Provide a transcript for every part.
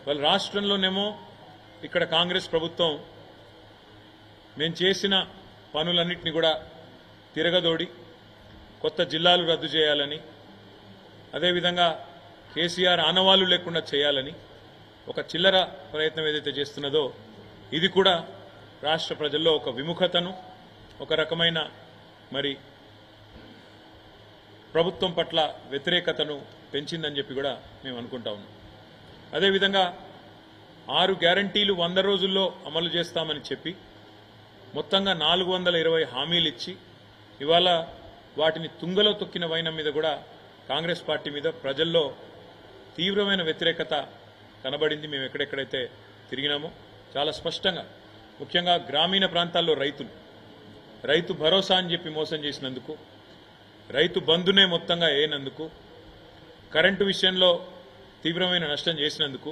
వాళ్ళ రాష్ట్రంలోనేమో ఇక్కడ కాంగ్రెస్ ప్రభుత్వం మేము చేసిన పనులన్నింటినీ కూడా తిరగదోడి కొత్త జిల్లాలు రద్దు చేయాలని, అదేవిధంగా కేసీఆర్ ఆనవాళ్లు లేకుండా చేయాలని ఒక చిల్లర ప్రయత్నం ఏదైతే చేస్తున్నదో ఇది కూడా రాష్ట్ర ప్రజల్లో ఒక విముఖతను, ఒక రకమైన మరి ప్రభుత్వం పట్ల వ్యతిరేకతను పెంచిందని చెప్పి కూడా మేము అనుకుంటా ఉన్నాం. అదేవిధంగా 6 గ్యారంటీలు 100 రోజుల్లో అమలు చేస్తామని చెప్పి మొత్తంగా 420 హామీలు ఇచ్చి ఇవాళ వాటిని తుంగలో తొక్కిన వైనం మీద కూడా కాంగ్రెస్ పార్టీ మీద ప్రజల్లో తీవ్రమైన వ్యతిరేకత కనబడింది. మేము ఎక్కడెక్కడైతే తిరిగినామో చాలా స్పష్టంగా, ముఖ్యంగా గ్రామీణ ప్రాంతాల్లో రైతు భరోసా అని చెప్పి మోసం చేసినందుకు, రైతు బంధునే మొత్తంగా వేయనందుకు, కరెంటు విషయంలో తీవ్రమైన నష్టం చేసినందుకు,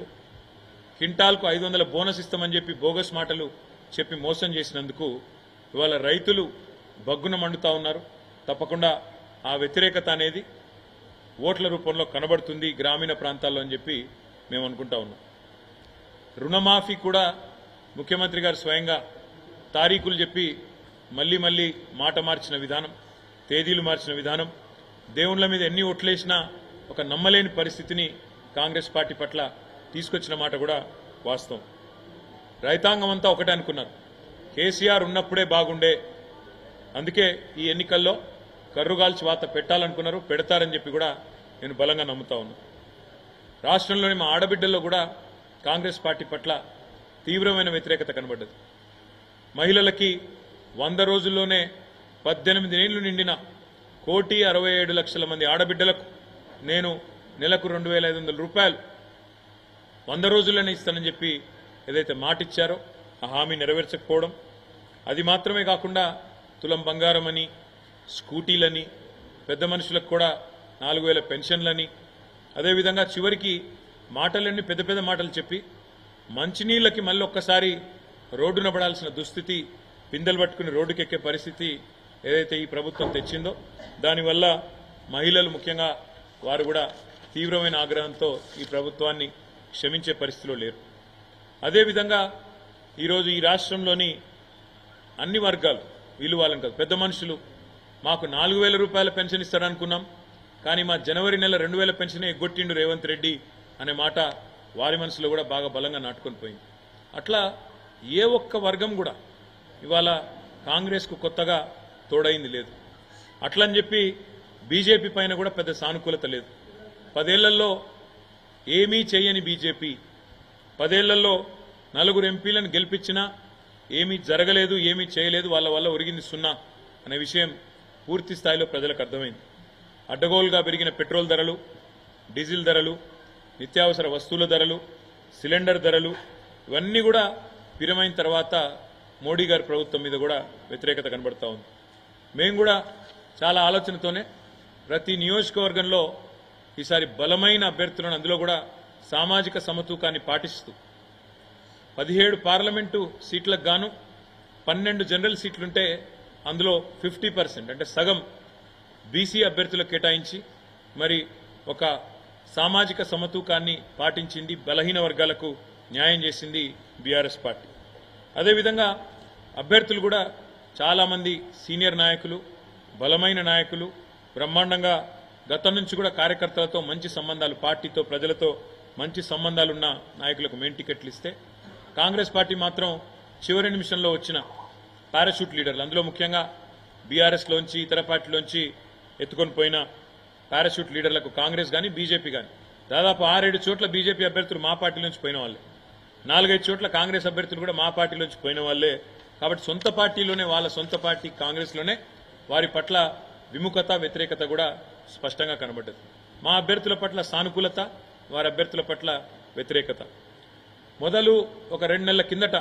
క్వింటాల్కు 500 బోనస్ ఇస్తామని చెప్పి బోగస్ మాటలు చెప్పి మోసం చేసినందుకు ఇవాళ రైతులు బగ్గున మండుతా ఉన్నారు. తప్పకుండా ఆ వ్యతిరేకత అనేది ఓట్ల రూపంలో కనబడుతుంది గ్రామీణ ప్రాంతాల్లో అని చెప్పి మేము అనుకుంటా ఉన్నాం. రుణమాఫీ కూడా ముఖ్యమంత్రి గారు స్వయంగా తారీఖులు చెప్పి మళ్లీ మాట మార్చిన విధానం, తేదీలు మార్చిన విధానం, దేవుళ్ల మీద ఎన్ని ఓట్లేసినా ఒక నమ్మలేని పరిస్థితిని కాంగ్రెస్ పార్టీ పట్ల తీసుకొచ్చిన మాట కూడా వాస్తవం. రైతాంగం అంతా ఒకటే అనుకున్నారు, కేసీఆర్ ఉన్నప్పుడే బాగుండే, అందుకే ఈ ఎన్నికల్లో కర్రుగాల్చి వాత పెట్టాలనుకున్నారు, పెడతారని చెప్పి కూడా నేను బలంగా నమ్ముతా ఉన్నాను. రాష్ట్రంలోని మా ఆడబిడ్డల్లో కూడా కాంగ్రెస్ పార్టీ పట్ల తీవ్రమైన వ్యతిరేకత కనబడ్డది. మహిళలకి 100 రోజుల్లోనే 18 ఏళ్లు నిండిన 1,67,00,000 మంది ఆడబిడ్డలకు నేను నెలకు 2,500 రూపాయలు 100 రోజుల్లోనే ఇస్తానని చెప్పి ఏదైతే మాట ఇచ్చారో ఆ హామీ నెరవేర్చకపోవడం, అది మాత్రమే కాకుండా తులం బంగారం అని, స్కూటీలని, పెద్ద మనుషులకు కూడా 4,000 పెన్షన్లని, అదేవిధంగా చివరికి మాటలన్నీ పెద్ద మాటలు చెప్పి మంచినీళ్ళకి మళ్ళీ ఒక్కసారి రోడ్డున పడాల్సిన దుస్థితి, పిందెలు పట్టుకుని రోడ్డుకెక్కే పరిస్థితి ఏదైతే ఈ ప్రభుత్వం తెచ్చిందో దానివల్ల మహిళలు ముఖ్యంగా వారు కూడా తీవ్రమైన ఆగ్రహంతో ఈ ప్రభుత్వాన్ని క్షమించే పరిస్థితిలో లేరు. అదేవిధంగా ఈరోజు ఈ రాష్ట్రంలోని అన్ని వర్గాలు, వీళ్ళు వాళ్ళని కాదు, పెద్ద మనుషులు మాకు 4,000 రూపాయల పెన్షన్ ఇస్తారనుకున్నాం, కానీ మా జనవరి నెల 2,000 పెన్షనే ఎగ్గొట్టిండు రేవంత్ రెడ్డి అనే మాట వారి మనసులో కూడా బాగా బలంగా నాటుకొని పోయింది. అట్లా ఏ ఒక్క వర్గం కూడా ఇవాళ కాంగ్రెస్కు కొత్తగా తోడైంది లేదు. అట్లని చెప్పి బీజేపీ పైన కూడా పెద్ద సానుకూలత లేదు. 10 ఏళ్లలో ఏమీ చేయని బీజేపీ 10 ఏళ్లలో 4 ఎంపీలను గెలిపించినా ఏమీ జరగలేదు, ఏమీ చేయలేదు, వాళ్ళ వల్ల ఒరిగింది సున్నా అనే విషయం పూర్తి స్థాయిలో ప్రజలకు అర్థమైంది. అడ్డగోలుగా పెరిగిన పెట్రోల్ ధరలు, డీజిల్ ధరలు, నిత్యావసర వస్తువుల ధరలు, సిలిండర్ ధరలు ఇవన్నీ కూడా విరమైన తర్వాత మోడీ గారి ప్రభుత్వం మీద కూడా వ్యతిరేకత కనబడతా ఉంది. మేము కూడా చాలా ఆలోచనతోనే ప్రతి నియోజకవర్గంలో ఈసారి బలమైన అభ్యర్థులను, అందులో కూడా సామాజిక సమతూకాన్ని పాటిస్తూ 17 పార్లమెంటు సీట్లకు గాను 12 జనరల్ సీట్లుంటే అందులో 50% అంటే సగం బీసీ అభ్యర్థులకు కేటాయించి మరి ఒక సామాజిక సమతూకాన్ని పాటించింది, బలహీన వర్గాలకు న్యాయం చేసింది బీఆర్ఎస్ పార్టీ. అదేవిధంగా అభ్యర్థులు కూడా చాలామంది సీనియర్ నాయకులు, బలమైన నాయకులు, బ్రహ్మాండంగా గతం నుంచి కూడా కార్యకర్తలతో మంచి సంబంధాలు, పార్టీతో ప్రజలతో మంచి సంబంధాలున్న నాయకులకు మెయిన్ టికెట్లు ఇస్తే కాంగ్రెస్ పార్టీ మాత్రం చివరి నిమిషంలో వచ్చిన పారాషూట్ లీడర్లు, అందులో ముఖ్యంగా బీఆర్ఎస్లోంచి ఇతర పార్టీలోంచి ఎత్తుకొని పోయిన పారాషూట్ లీడర్లకు కాంగ్రెస్ కానీ బీజేపీ కానీ దాదాపు 6-7 చోట్ల బీజేపీ అభ్యర్థులు మా పార్టీలోంచి పోయిన వాళ్ళే, 4-5 చోట్ల కాంగ్రెస్ అభ్యర్థులు కూడా మా పార్టీలోంచి పోయిన వాళ్ళే. కాబట్టి సొంత పార్టీలోనే, వాళ్ళ సొంత పార్టీ కాంగ్రెస్లోనే వారి పట్ల విముఖత, వ్యతిరేకత కూడా స్పష్టంగా కనబడ్డది. మా అభ్యర్థుల పట్ల సానుకూలత, వారి అభ్యర్థుల పట్ల వ్యతిరేకత. మొదలు ఒక 2 నెలల కిందట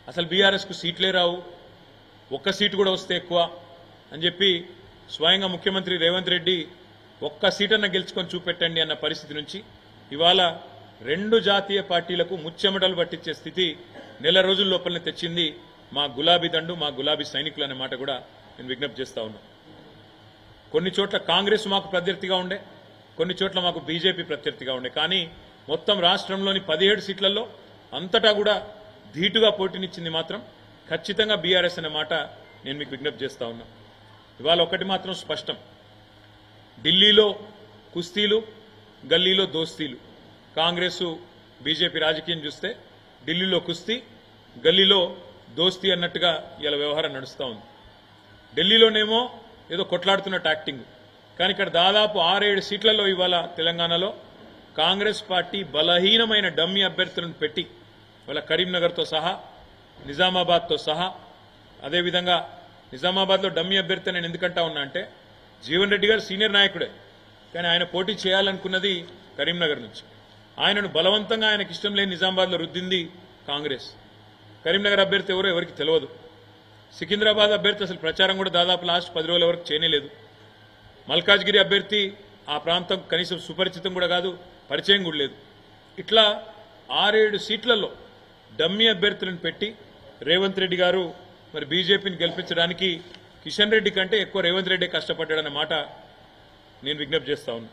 అసలు బీఆర్ఎస్కు సీట్లే రావు, ఒక్క సీటు కూడా వస్తే ఎక్కువ అని చెప్పి స్వయంగా ముఖ్యమంత్రి రేవంత్ రెడ్డి ఒక్క సీటన్న గెలుచుకొని చూపెట్టండి అన్న పరిస్థితి నుంచి ఇవాళ 2 జాతీయ పార్టీలకు ముచ్చెమటలు పట్టించే స్థితి నెల రోజుల లోపలనే తెచ్చింది మా గులాబీ దండు, మా గులాబీ సైనికులు అనే మాట కూడా నేను విజ్ఞప్తి చేస్తా ఉన్నా. కొన్ని చోట్ల కాంగ్రెస్ మాకు ప్రత్యర్థిగా ఉండే, కొన్ని చోట్ల మాకు బీజేపీ ప్రత్యర్థిగా ఉండే, కానీ మొత్తం రాష్ట్రంలోని 17 సీట్లలో అంతటా కూడా ధీటుగా పోటీనిచ్చింది మాత్రం ఖచ్చితంగా బీఆర్ఎస్ అనే మాట నేను మీకు విజ్ఞప్తి చేస్తా ఉన్నా. ఇవాళ ఒకటి మాత్రం స్పష్టం, ఢిల్లీలో కుస్తీలు, గల్లీలో దోస్తీలు. కాంగ్రెస్ బీజేపీ రాజకీయం చూస్తే ఢిల్లీలో కుస్తీ, గల్లీలో దోస్తీ అన్నట్టుగా ఇలా వ్యవహారం నడుస్తూ ఉంది. ఢిల్లీలోనేమో ఏదో కొట్లాడుతున్న యాక్టింగ్, కానీ ఇక్కడ దాదాపు 6-7 సీట్లలో ఇవాళ తెలంగాణలో కాంగ్రెస్ పార్టీ బలహీనమైన డమ్మీ అభ్యర్థులను పెట్టి ఇవాళ కరీంనగర్తో సహా, నిజామాబాద్తో సహా, అదేవిధంగా నిజామాబాద్లో డమ్మీ అభ్యర్థి నేను ఎందుకంటా ఉన్నా అంటే జీవన్ రెడ్డి గారు సీనియర్ నాయకుడే, కానీ ఆయన పోటీ చేయాలనుకున్నది కరీంనగర్ నుంచి. ఆయనను బలవంతంగా ఆయనకు ఇష్టం లేని నిజామాబాద్లో రుద్దింది కాంగ్రెస్. కరీంనగర్ అభ్యర్థి ఎవరో ఎవరికి తెలియదు. సికింద్రాబాద్ అభ్యర్థి అసలు ప్రచారం కూడా దాదాపు లాస్ట్ 10 రోజుల వరకు చేయలేదు. మల్కాజ్గిరి అభ్యర్థి ఆ ప్రాంతం కనీసం సుపరిచితం కూడా కాదు, పరిచయం కూడా లేదు. ఇట్లా 6-7 సీట్లలో డమ్మీ అభ్యర్థులను పెట్టి రేవంత్ రెడ్డి గారు మరి బీజేపీని గెలిపించడానికి కిషన్ రెడ్డి కంటే ఎక్కువ రేవంత్ రెడ్డి కష్టపడ్డాడన్న మాట నేను విజ్ఞప్తి చేస్తా ఉన్నా.